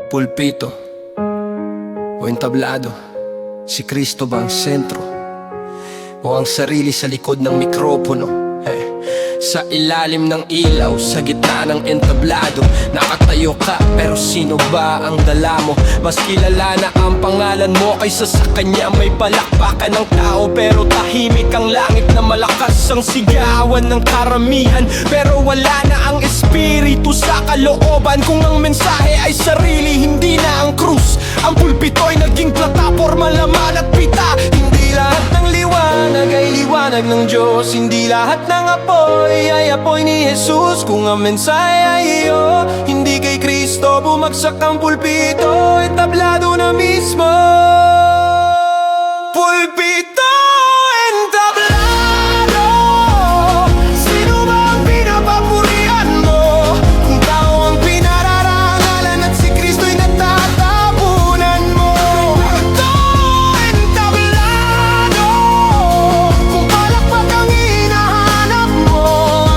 Pulpito o entablado, si Kristo ba ang sentro o ang sarili sa likod ng mikropono? Sa ilalim ng ilaw, sa gitna ng entablado, nakatayo ka pero sino ba ang dala mo? Mas kilala na ang pangalan mo kaysa sa kanya. May palakpakan ng tao pero tahimik ang langit na malakas ang sigawan ng karamihan. Pero wala na ang espiritu sa kalooban. Kung ang mensahe ay sarili, hindi na ang krus. Ang pulpito'y naging plataporma, laman at pita. Hindi lahat ng liwanag ay liwanag ng Diyos. Hindi lahat ng apoy ay apoy ni Jesus. Kung ang mensahe ay iyo, hindi kay Kristo, bumagsak ang pulpito, entablado na mismo. Pulpito, entablado, sino ba ang pinapapurihan mo? Kung tao ang pinararangalan at si Kristo'y natatapunan mo. Pulpito, entablado, kung palakpak ang hinahanap mo,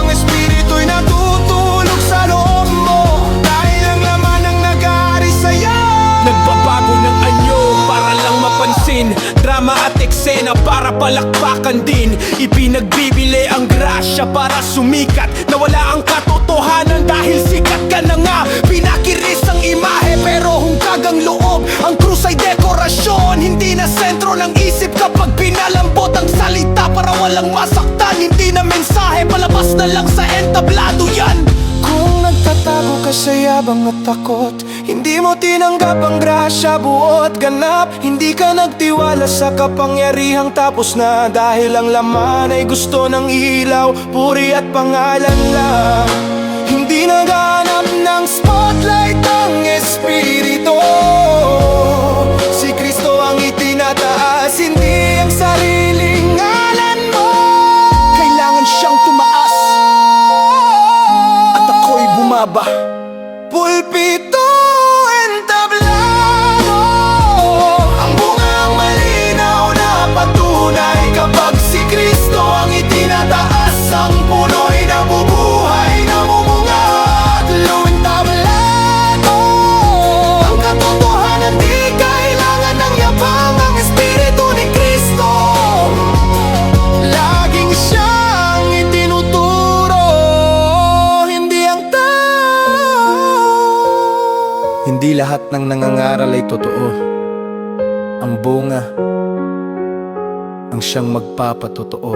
ang espiritu'y natutulog sa loob mo. Dahil ang laman ang nag-aari sa'yo. Nagbabago ng anyo para lang mapansin, drama at eksena para palakpakan din. Ipinagbibili ang grasya para sumikat. Nawala ang katotohanan dahil sikat ka na nga. Pinakiris ang imahe pero hungkag ang loob. Ang krus ay dekorasyon, hindi na sentro ng isip. Kapag pinalambot ang salita para walang masaktan, hindi na mensahe, palabas na lang sa entablado yan. Kung nagtatago ka sa yabang at takot, hindi mo tinanggap ang grasya, buot ganap. Hindi ka nagtiwala sa kapangyarihang tapos na. Dahil ang laman ay gusto ng ilaw, puri at pangalan lang. Hindi naghanap ng spotlight ang espiritu. Si Kristo ang itinataas, hindi ang sariling ngalan mo. Kailangan siyang tumaas at ako'y bumaba. Pulpito, entablado, ang bunga ang malinaw na patunay. Kapag si Kristo ang itinataas, ang puno'y nabubuhay, namumunga at entablado. Ang katotohanan di kailangan ng yabang, ang espiritu ni Kristo laging siyang itinuturo, hindi ang tao. Hindi lahat ng nangangaral ay totoo. Ang bunga ang siyang magpapatotoo.